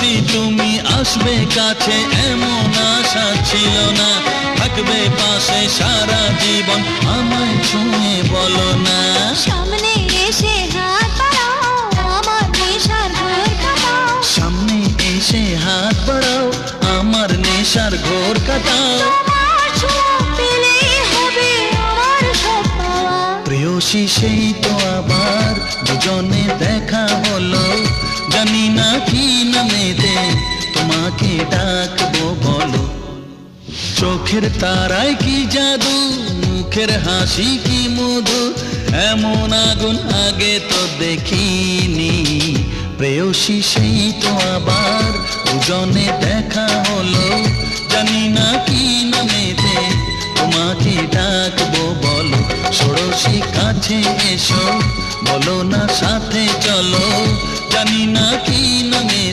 ষোড়শী তুমি আসবে কাছে এমন আশা ছিল না, থাকবে পাশে সারা জীবন আমায় ছুঁয়ে বলো না। সামনে এসে হাত বাড়াও আমার নেশার ঘোর কাটাও, সামনে এসে হাত বাড়াও আমার নেশার ঘোর কাটাও। তোমার ছোঁয়া পেলেই হবে আমার সব পাওয়া। প্রেয়সী সেই তো আবার দুজনে দেখা হলো, জানি না কি নামেতে তোমাকে ডাকবো বলো। চোখের তারায় কি জাদু, মুখের হাসি কি মধু, এমন আগুন আগে তো দেখিনি। প্রেয়সী সেই তো আবার দুজনে দেখা হলো, জানি না কি নামেতে তোমাকে ডাকবো বলো। ষোড়শী কাছে এসো বলো না সাথে চলো, জানি না কি নামে